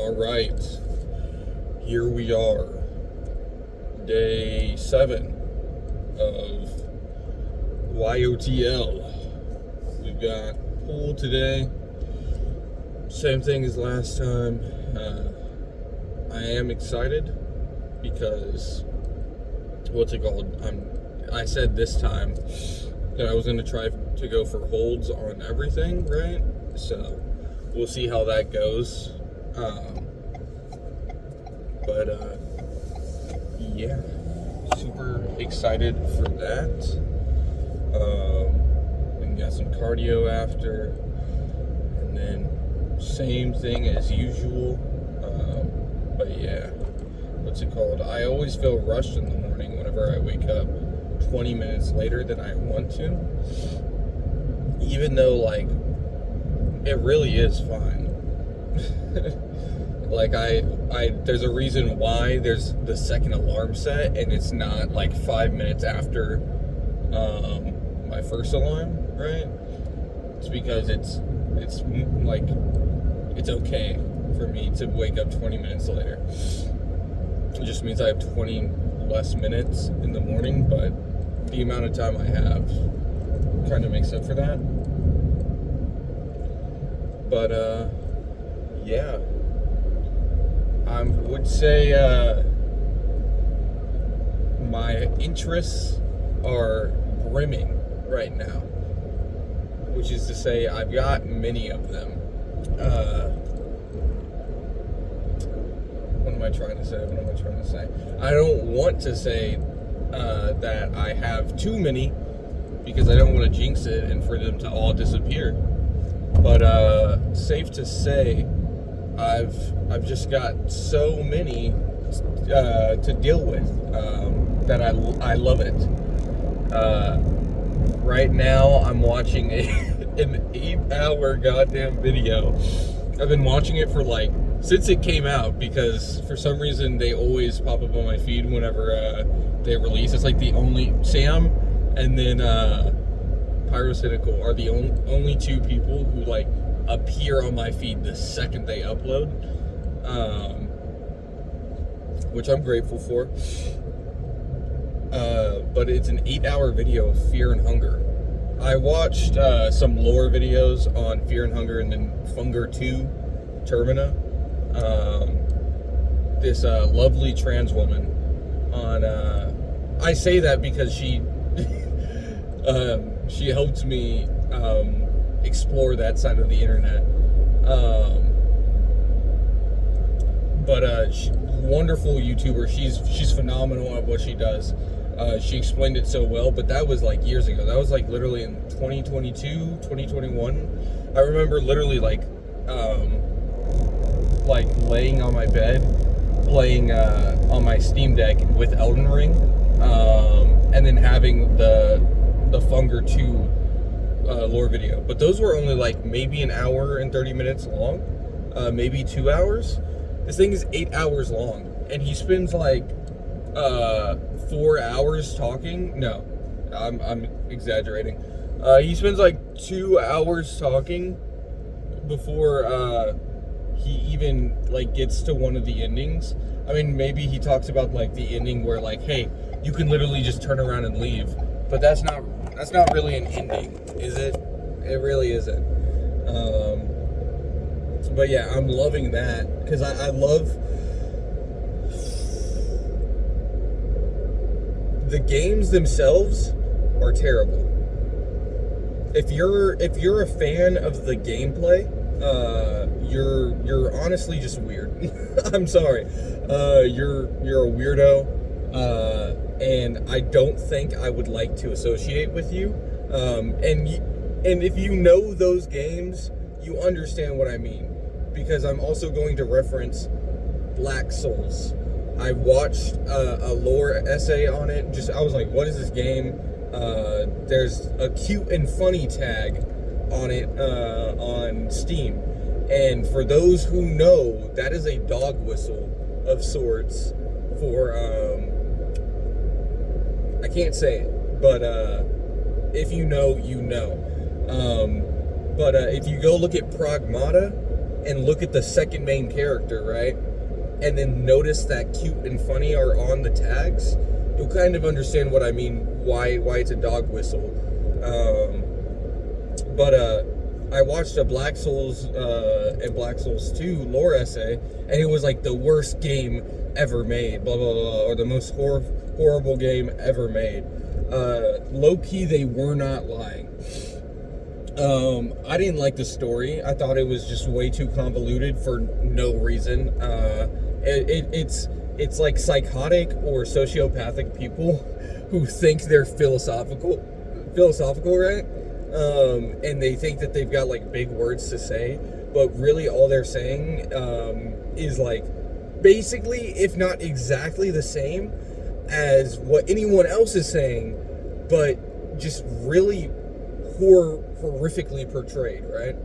All right, here we are, day 7 of YOTL. We've got pool today, same thing as last time. I am excited because, what's it called? I said this time that I was going to try to go for holds on everything, right? So we'll see how that goes. Yeah, super excited for that. And got some cardio after, and then same thing as usual. But yeah, what's it called? I always feel rushed in the morning whenever I wake up 20 minutes later than I want to, even though, like, it really is fine. Like, there's a reason why there's the second alarm set, and it's not like 5 minutes after my first alarm, right? It's because it's like, it's okay for me to wake up 20 minutes later. It just means I have 20 less minutes in the morning, but the amount of time I have kind of makes up for that. But yeah, I would say my interests are brimming right now, which is to say I've got many of them. What am I trying to say? I don't want to say that I have too many, because I don't want to jinx it and for them to all disappear. But safe to say, I've just got so many to deal with that I love it. Right now, I'm watching an 8-hour goddamn video. I've been watching it for since it came out, because for some reason they always pop up on my feed whenever they release. It's like the only Sam and then Pyrocynical are the only two people who appear on my feed the second they upload, which I'm grateful for. But it's an 8-hour video of Fear and Hunger. I watched some lore videos on Fear and Hunger, and then Funger 2 Termina. This lovely trans woman on I say that because she she helped me explore that side of the internet. But wonderful YouTuber. She's phenomenal at what she does. She explained it so well, but that was years ago. That was literally in 2022, 2021. I remember literally laying on my bed playing on my Steam Deck with Elden Ring, and then having the Funger 2 lore video. But those were only maybe an hour and 30 minutes long, maybe 2 hours. This thing is 8 hours long, and he spends 4 hours talking. No, I'm exaggerating. He spends 2 hours talking before he even gets to one of the endings. I mean, maybe he talks about the ending where hey, you can literally just turn around and leave, but that's not really an ending, is it? It really isn't. But yeah, I'm loving that, because I love the games themselves are terrible. If you're a fan of the gameplay, you're honestly just weird. I'm sorry. You're a weirdo, and I don't think I would like to associate with you. And if you know those games, you understand what I mean, because I'm also going to reference Black Souls. I watched a lore essay on it. I was like, what is this game? There's a cute and funny tag on it on Steam. And for those who know, that is a dog whistle of sorts for, I can't say it, but if you know, you know. But if you go look at Pragmata, and look at the second main character, right? And then notice that cute and funny are on the tags, you'll kind of understand what I mean, why it's a dog whistle. But I watched a Black Souls and Black Souls 2 lore essay, and it was like the worst game ever made, blah, blah, blah, or the most horrible game ever made. Low-key, they were not lying. I didn't like the story. I thought it was just way too convoluted for no reason. It's like psychotic or sociopathic people who think they're philosophical, right? And they think that they've got like big words to say, but really all they're saying is like basically, if not exactly the same as what anyone else is saying, but just really horrifically portrayed, right?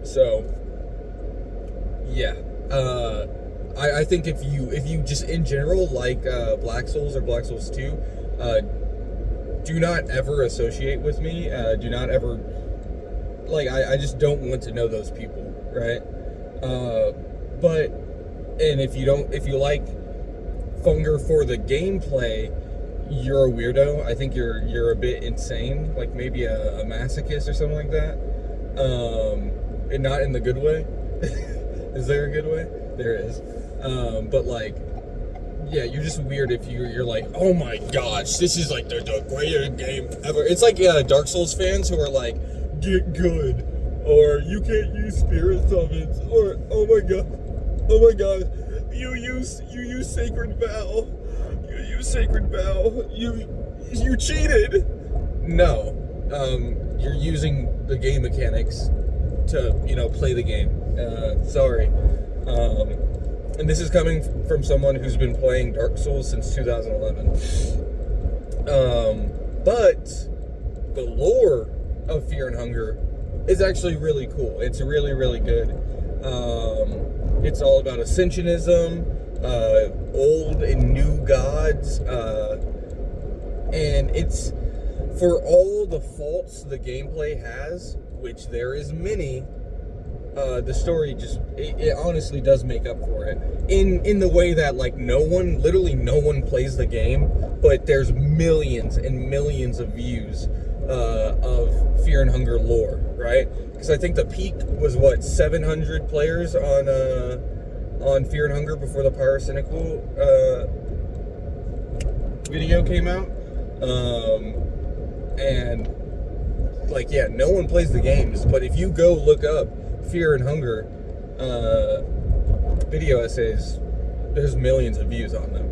So yeah, I think if you just in general like Black Souls or Black Souls 2, do not ever associate with me. Do not ever, like, I just don't want to know those people, right? But, and if you like Funger for the gameplay, you're a weirdo. I think you're a bit insane, like maybe a masochist or something like that. And not in the good way. Is there a good way? There is. But like, yeah, you're just weird if you're like, oh my gosh, this is like the greatest game ever. It's like Dark Souls fans who are like, get good, or you can't use spirit summons, or oh my god, you use sacred vow, you cheated. No, you're using the game mechanics to play the game. Sorry. And this is coming from someone who's been playing Dark Souls since 2011. But the lore of Fear and Hunger is actually really cool. It's really, really good. It's all about ascensionism, old and new gods, and it's, for all the faults the gameplay has, which there is many, the story just, it honestly does make up for it. In the way that, like, literally no one plays the game, but there's millions and millions of views of Fear and Hunger lore, right? Because I think the peak was, 700 players on Fear and Hunger before the Pyrocynical video came out. And, like, yeah, no one plays the games, but if you go look up Fear and Hunger video essays, there's millions of views on them.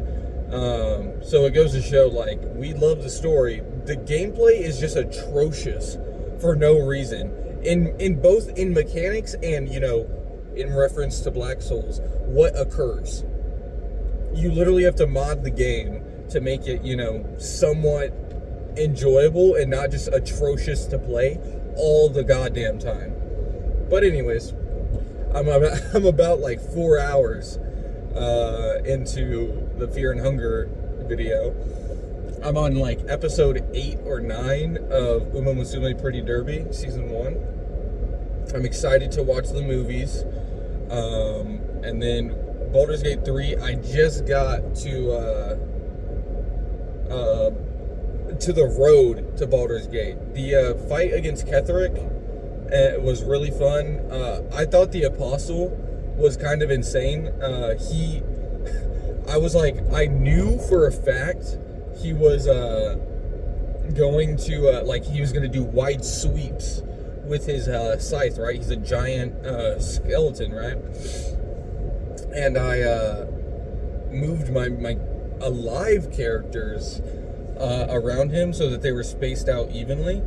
So it goes to show, like, we love the story. The gameplay is just atrocious for no reason. In both in mechanics and, in reference to Black Souls, what occurs? You literally have to mod the game to make it, somewhat enjoyable and not just atrocious to play all the goddamn time. But anyways, I'm about like 4 hours into the Fear and Hunger video. I'm on like episode 8 or 9 of Uma Musume Pretty Derby season 1. I'm excited to watch the movies, and then Baldur's Gate 3. I just got to the road to Baldur's Gate. The fight against Ketheric was really fun. I thought the Apostle was kind of insane. I was like, I knew for a fact he was going to, he was going to do wide sweeps with his scythe, right? He's a giant skeleton, right? And I moved my alive characters around him so that they were spaced out evenly.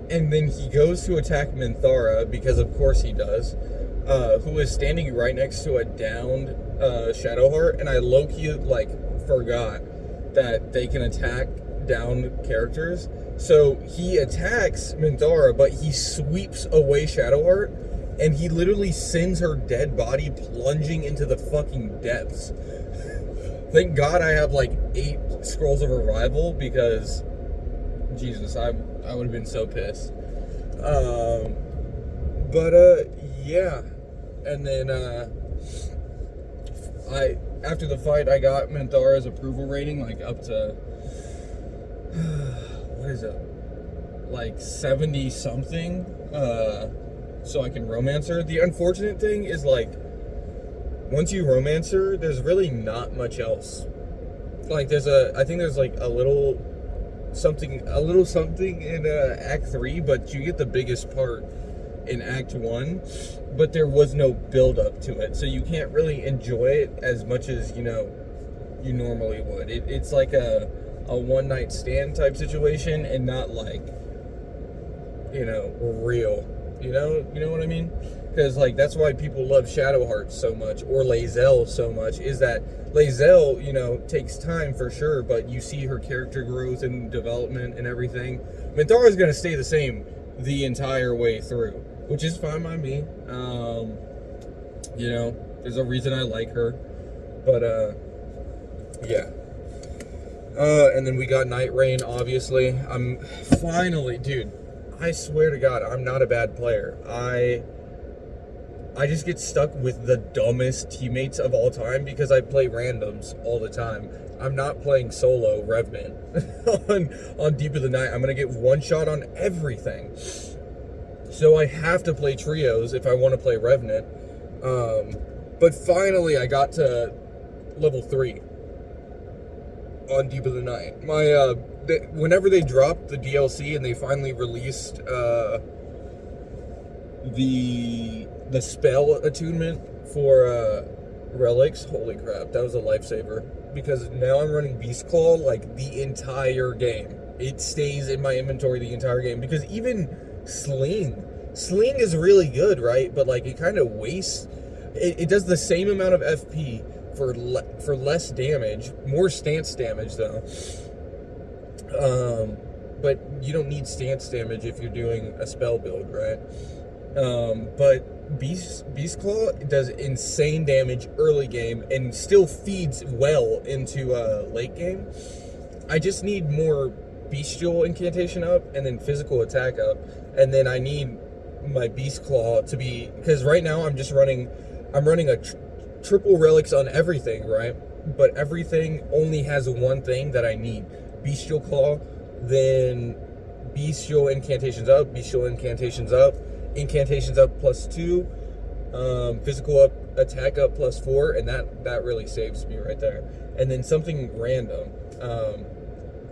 And then he goes to attack Minthara, because of course he does, who is standing right next to a downed Shadowheart, and I low-key, forgot that they can attack downed characters. So he attacks Minthara, but he sweeps away Shadowheart, and he literally sends her dead body plunging into the fucking depths. Thank God I have 8 Scrolls of Revival, because Jesus, I would have been so pissed. But yeah, and then I after the fight I got Minthara's approval rating like up to what is it, like 70 something, so I can romance her. The unfortunate thing is, like, once you romance her, there's really not much else. Like, I think there's like a little something in Act 3, but you get the biggest part in Act 1, but there was no build up to it, so you can't really enjoy it as much as, you normally would. It's like a one night stand type situation, and not like, real. You know what I mean? Because, like, that's why people love Shadow Hearts so much, or Lae'zel so much, is that Lae'zel, takes time for sure, but you see her character growth and development and everything. Minthara's gonna stay the same the entire way through, which is fine by me. There's a reason I like her, but yeah. And then we got Night Rain, obviously. I'm finally, dude, I swear to God, I'm not a bad player. I just get stuck with the dumbest teammates of all time because I play randoms all the time. I'm not playing solo Revenant on Deep of the Night. I'm going to get one shot on everything. So I have to play trios if I want to play Revenant. But finally I got to level 3 on Deep of the Night. Whenever they dropped the DLC and they finally released the spell attunement for relics, holy crap, that was a lifesaver. Because now I'm running Beast Claw like the entire game. It stays in my inventory the entire game. Because even Sling is really good, right? But like it kind of wastes. It does the same amount of FP for less damage, more stance damage though. But you don't need stance damage if you're doing a spell build, right? But Beast Claw does insane damage early game and still feeds well into late game. I just need more bestial incantation up and then physical attack up, and then I need my Beast Claw to be, because right now I'm running a triple relics on everything, right? But everything only has one thing that I need: Bestial Claw, then Bestial Incantations up, Incantations up +2, physical up, attack up +4, and that really saves me right there. And then something random,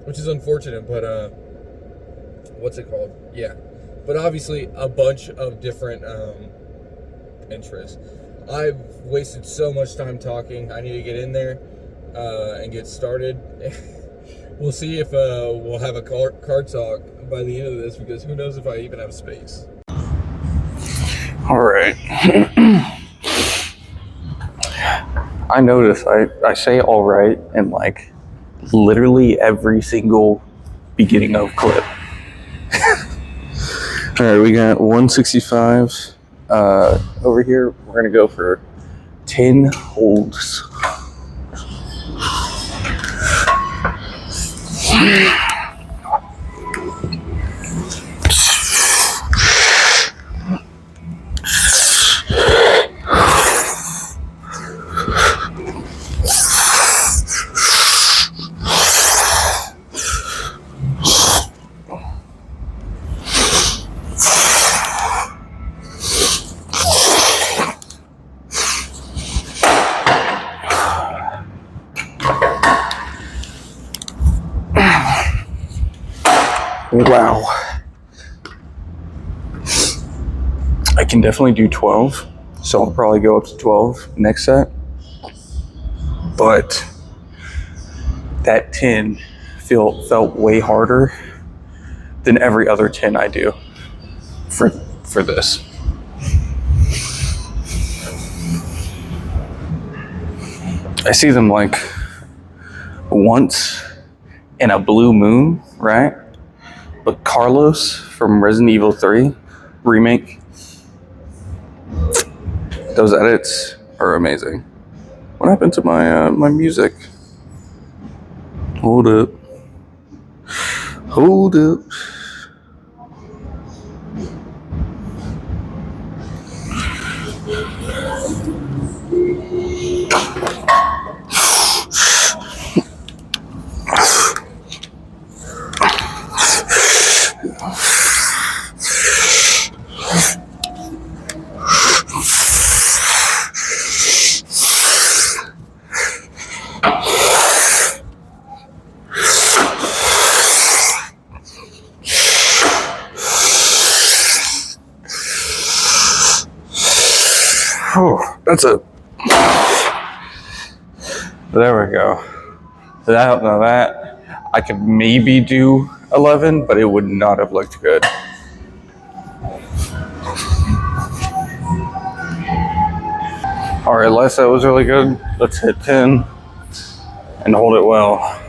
which is unfortunate, but what's it called? Yeah, but obviously a bunch of different interests. I've wasted so much time talking. I need to get in there and get started. We'll see if we'll have a card talk by the end of this, because who knows if I even have space. All right. I notice I say all right in like literally every single beginning of clip. All right, we got 165. Over here, we're gonna go for 10 holds. Wow. I can definitely do 12, so I'll probably go up to 12 next set. But that 10 felt way harder than every other 10 I do for this. I see them like once in a blue moon, right? But Carlos from Resident Evil 3 remake, those edits are amazing. What happened to my my music? Hold up. Oh, that's a. There we go. That, now that I could maybe do 11, but it would not have looked good. All right, last set was really good. Let's hit 10 and hold it well.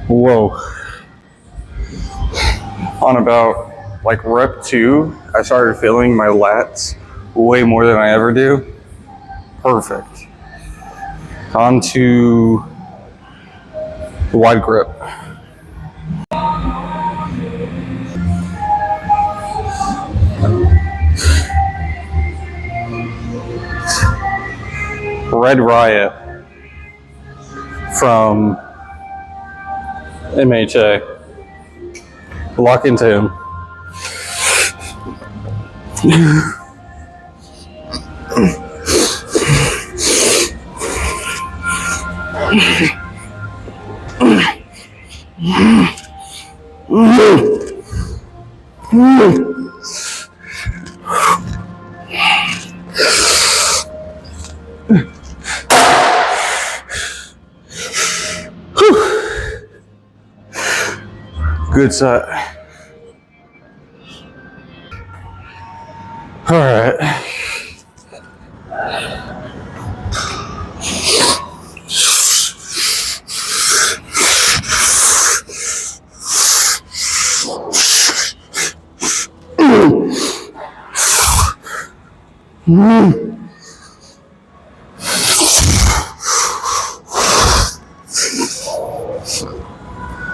Whoa. On about like rep 2, I started feeling my lats way more than I ever do. Perfect. On to the wide grip. Red Riot from MHA. Lock into him. Good set. All right.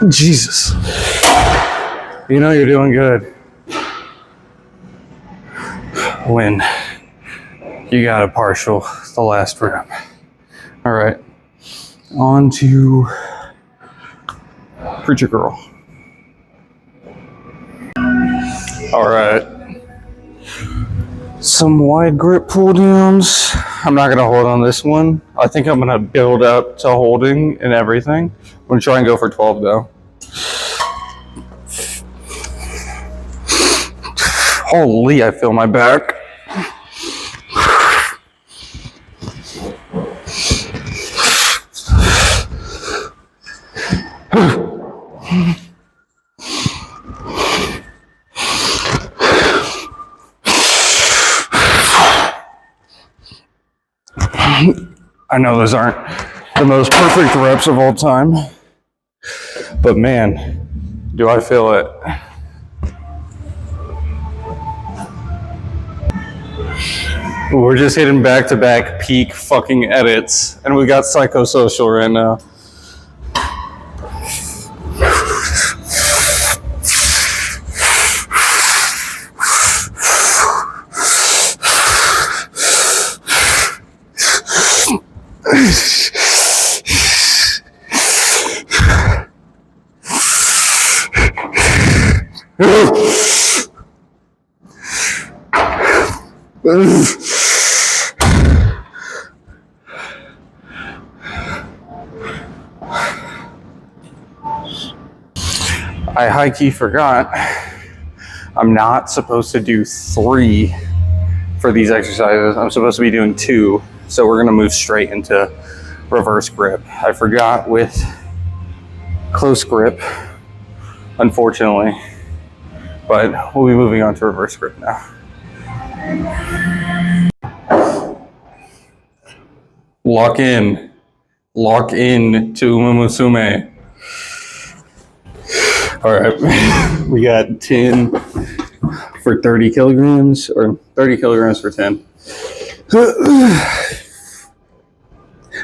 Jesus. You know you're doing good when you got a partial the last rep. All right. On to Preacher Girl. All right. Some wide grip pull downs. I'm not gonna hold on this one. I think I'm gonna build up to holding and everything. I'm gonna try and go for 12 though. Holy, I feel my back. I know those aren't the most perfect reps of all time, but man, do I feel it. We're just hitting back-to-back peak fucking edits, and we got psychosocial right now. I high-key forgot. I'm not supposed to do 3 for these exercises. I'm supposed to be doing 2. So we're gonna move straight into reverse grip. I forgot with close grip, unfortunately, but we'll be moving on to reverse grip now. Lock in to Umusume. All right, we got 10 for 30 kilograms, or 30 kilograms for 10.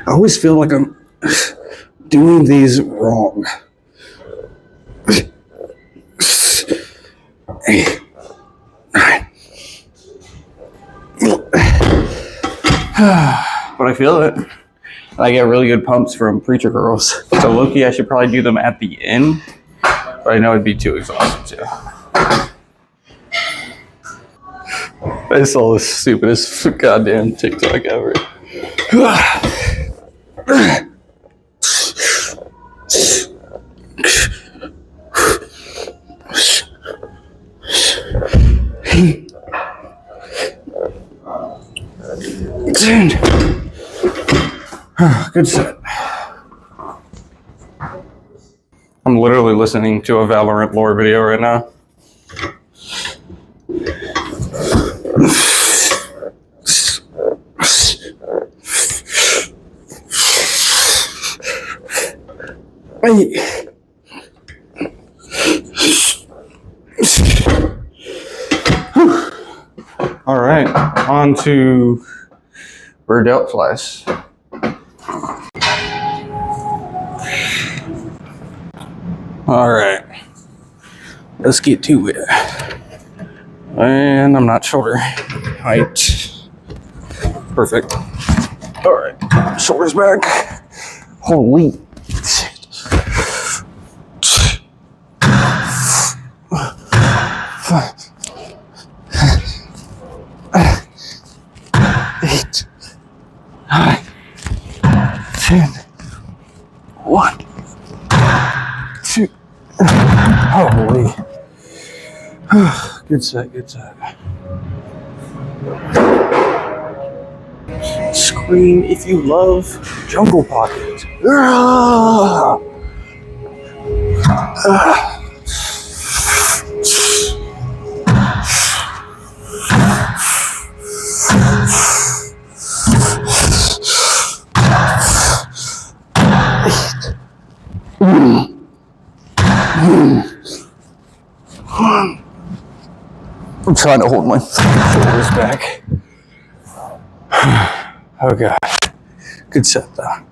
I always feel like I'm doing these wrong. But I feel it. I get really good pumps from preacher girls. So low-key, I should probably do them at the end, but I know it'd be too exhausting too. I saw the stupidest goddamn TikTok ever. Good set. I'm literally listening to a Valorant lore video right now. All right, on to Birdelt flies. All right, let's get to it. And I'm not shoulder height. Perfect. All right, shoulders back. Holy shit. 8, 9, 10. 1, 2. Holy. Good set, good set. Scream if you love Jungle Pocket. I'm trying to hold my shoulders back. Oh god. Good set though.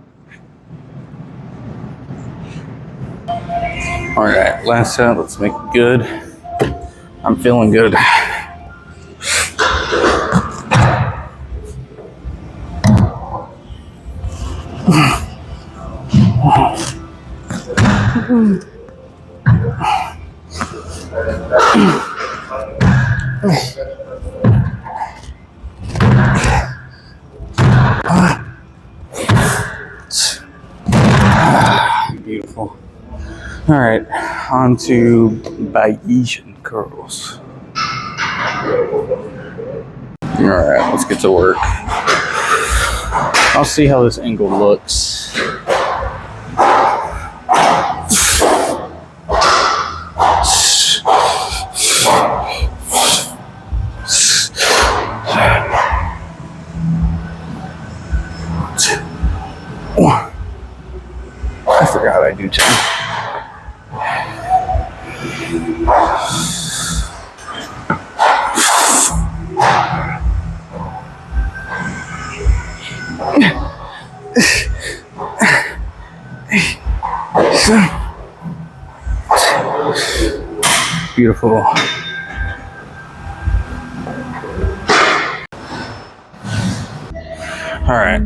Alright, last set, let's make it good. I'm feeling good. Beautiful. All right, on to Bayesian curls. All right, let's get to work. I'll see how this angle looks. I forgot I do 10. Beautiful. All right.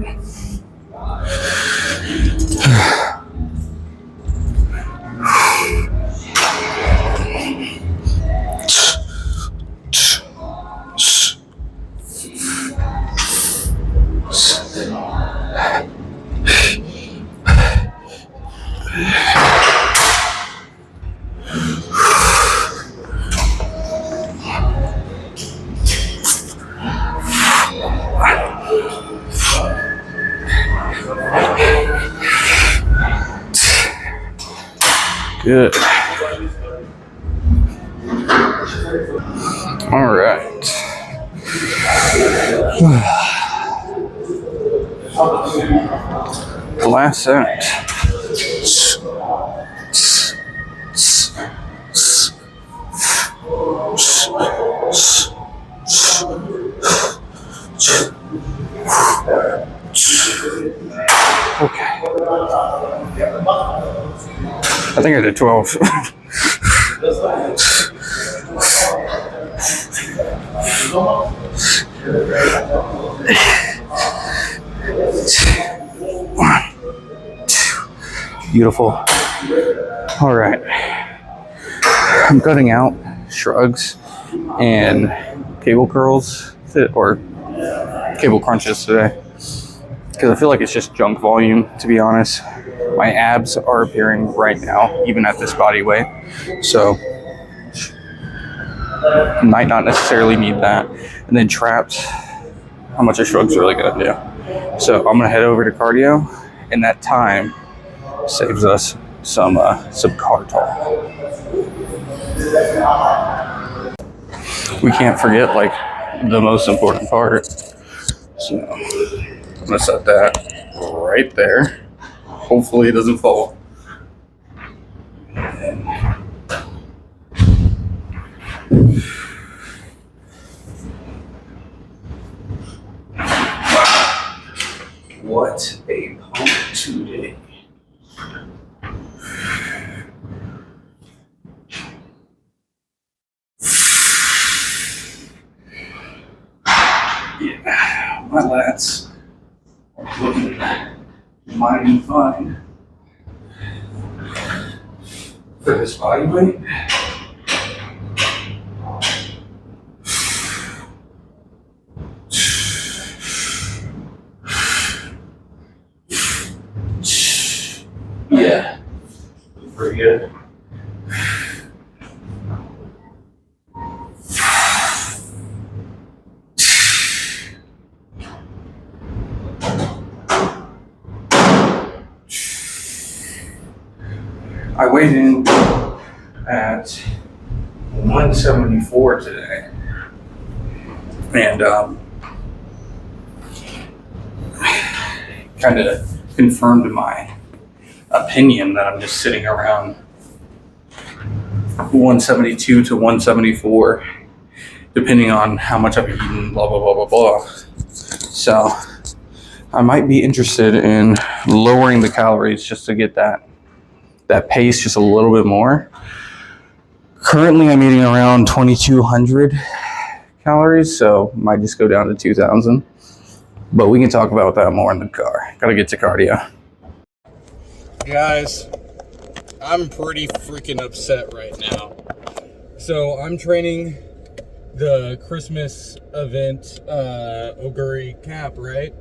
Good. All right. Last set. Okay. I think I did 12. One, two. Beautiful. All right. I'm cutting out shrugs and cable curls or cable crunches today because I feel like it's just junk volume, to be honest. My abs are appearing right now, even at this body weight. So might not necessarily need that. And then traps, how much a shrug's really gonna do. So I'm gonna head over to cardio, and that time saves us some car talk. We can't forget like the most important part. So I'm gonna set that right there. Hopefully it doesn't fall. What a pump today. Yeah, my lats are looking mighty fine for this body weight. Yeah, pretty good. I weighed in at 174 today, and kind of confirmed my opinion that I'm just sitting around 172 to 174, depending on how much I've eaten, blah, blah, blah, blah, blah. So I might be interested in lowering the calories just to get that pace just a little bit more. Currently, I'm eating around 2,200 calories, so might just go down to 2,000. But we can talk about that more in the car. Gotta get to cardio. Guys, I'm pretty freaking upset right now. So I'm training the Christmas event, Oguri Cap, right?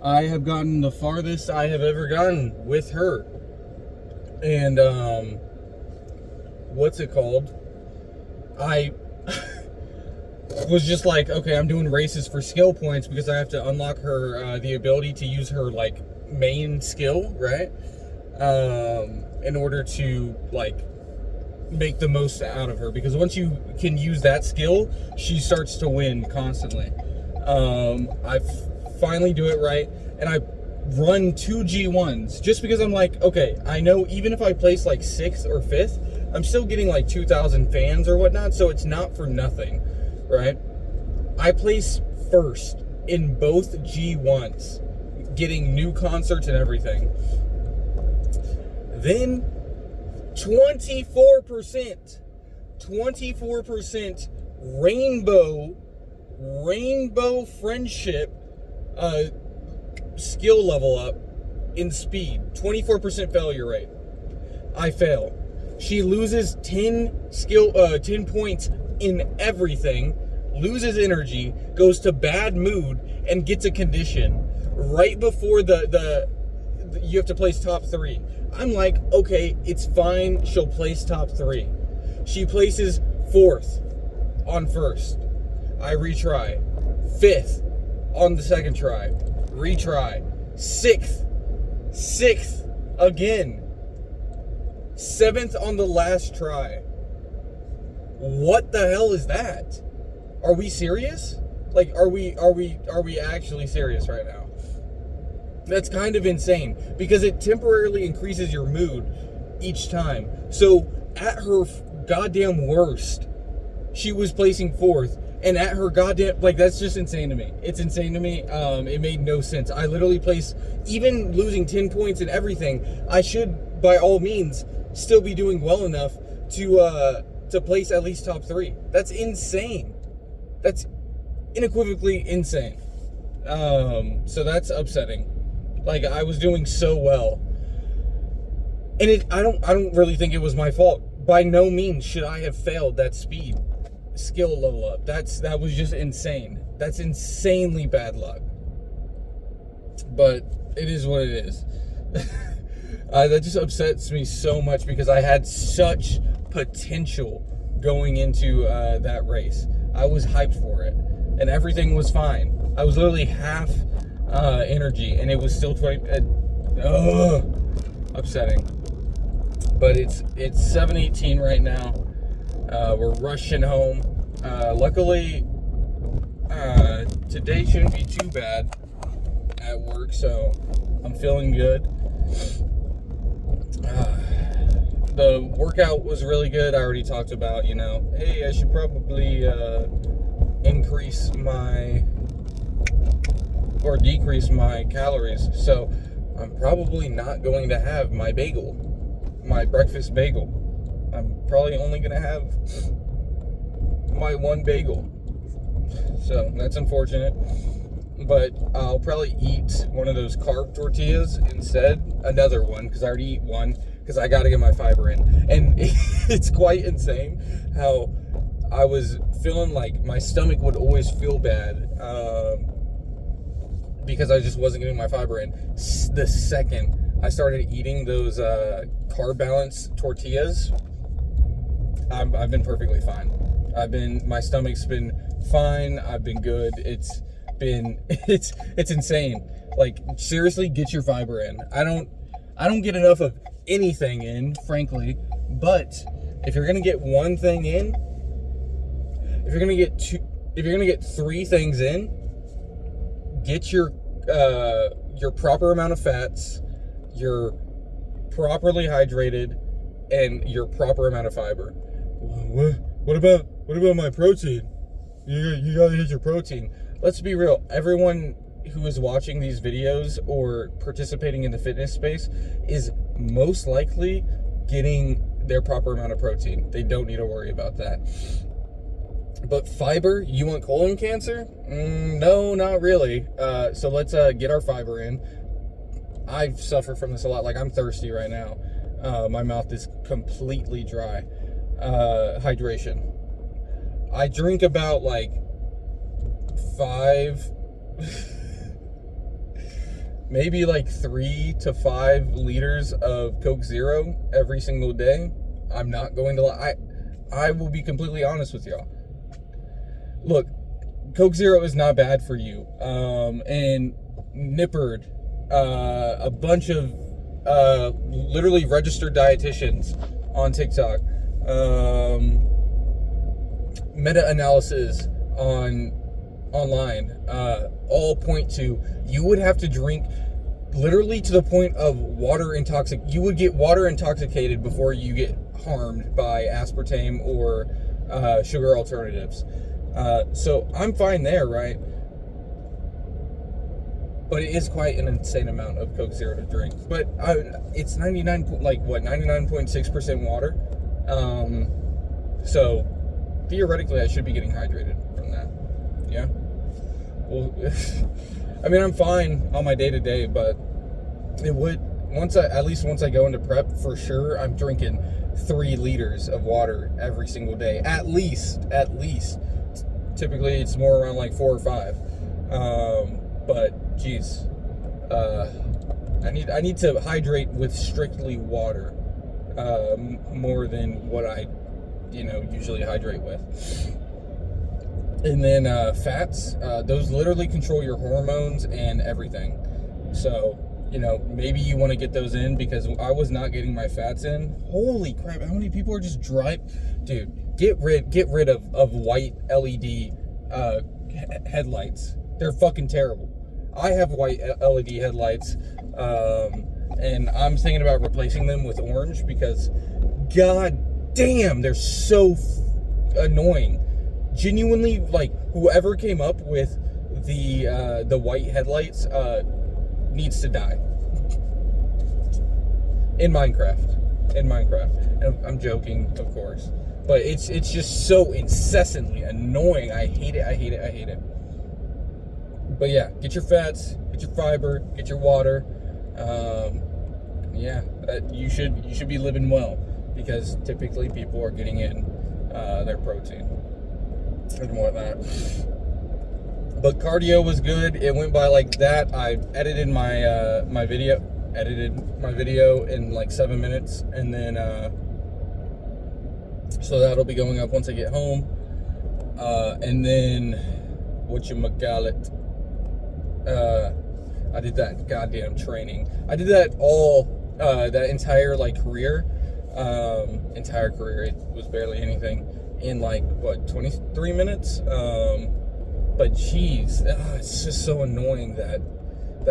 I have gotten the farthest I have ever gotten with her. And, what's it called? I was just like, okay, I'm doing races for skill points because I have to unlock her, the ability to use her, like, main skill, right? In order to, like, make the most out of her. Because once you can use that skill, she starts to win constantly. I finally do it right, and I run 2 G1s just because I'm like, okay, I know even if I place like 6th or 5th, I'm still getting like 2,000 fans or whatnot, so it's not for nothing, right? I place first in both G1s, getting new concerts and everything. Then 24% rainbow friendship skill level up in speed. 24% failure rate. I fail. She loses 10 points in everything, loses energy, goes to bad mood, and gets a condition right before the you have to place top 3. I'm like, okay, it's fine. She'll place top 3. She places 4th on first. I retry. 5th on the second try. Retry. 6th again. 7th on the last try. What the hell is that? Are we serious? Like, are we actually serious right now? That's kind of insane because it temporarily increases your mood each time. So at her goddamn worst, she was placing 4th, and at her goddamn, like, that's just insane to me. It's insane to me. It made no sense. I literally placed, even losing 10 points and everything, I should, by all means, still be doing well enough to place at least top 3. That's insane. That's unequivocally insane. So that's upsetting. Like, I was doing so well, and I don't really think it was my fault. By no means should I have failed that speed skill level up. That was just insane. That's insanely bad luck. But it is what it is. That just upsets me so much because I had such potential going into that race. I was hyped for it, and everything was fine. I was literally half energy, and it was still upsetting. But it's 7:18 right now. We're rushing home. Luckily, today shouldn't be too bad at work, so I'm feeling good. The workout was really good. I already talked about, hey, I should probably decrease my calories. So I'm probably not going to have my breakfast bagel. I'm probably only going to have my one bagel. So that's unfortunate. But I'll probably eat one of those carb tortillas instead. Another one, because I already eat one, because I got to get my fiber in. And it's quite insane how I was feeling like my stomach would always feel bad because I just wasn't getting my fiber in. The second I started eating those carb balance tortillas, I've been perfectly fine. My stomach's been fine. I've been good. It's insane. Like, seriously, get your fiber in. I don't get enough of anything in, frankly, but if you're gonna get one thing in, if you're gonna get 3 things in, get your proper amount of fats, you're properly hydrated, and your proper amount of fiber. What about my protein? You gotta hit your protein. Let's be real. Everyone who is watching these videos or participating in the fitness space is most likely getting their proper amount of protein. They don't need to worry about that. But fiber, you want colon cancer? No, not really. So let's get our fiber in. I suffer from this a lot. Like, I'm thirsty right now. My mouth is completely dry. Hydration. I drink about like 5, maybe like 3 to 5 liters of Coke Zero every single day. I'm not going to lie. I will be completely honest with y'all. Look, Coke Zero is not bad for you. And Nippard, a bunch of literally registered dietitians on TikTok, meta-analysis online, all point to you would have to drink literally to the point of you would get water intoxicated before you get harmed by aspartame or sugar alternatives. So I'm fine there, right? But it is quite an insane amount of Coke Zero to drink. But it's 99.6% water. So theoretically, I should be getting hydrated from that. Yeah. Well, I mean, I'm fine on my day-to-day, but it would once I go into prep, for sure, I'm drinking 3 liters of water every single day, at least. Typically, it's more around like 4 or 5. But geez, I need to hydrate with strictly water, more than what I, usually hydrate with. And then, fats, those literally control your hormones and everything. So you know, maybe you want to get those in, because I was not getting my fats in. Holy crap, how many people are just dude, get rid of white LED headlights. They're fucking terrible. I have white LED headlights, and I'm thinking about replacing them with orange, because god damn, they're so annoying. Genuinely, like, whoever came up with the white headlights needs to die. In Minecraft. And I'm joking, of course. But it's just so incessantly annoying. I hate it. But yeah, get your fats, get your fiber, get your water. Yeah, you should be living well, because typically people are getting in their protein and whatnot. But cardio was good. It went by like that. I edited my video in like 7 minutes, and then so that'll be going up once I get home. And then whatchamacallit, I did that goddamn training. I did that all that entire career. It was barely anything, in like what, 23 minutes. But geez, it's just so annoying that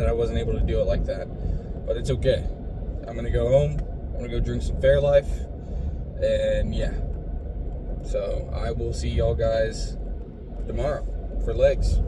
I wasn't able to do it like that. But it's okay. I'm gonna go home. I'm gonna go drink some Fairlife, and yeah. So I will see y'all guys tomorrow for legs.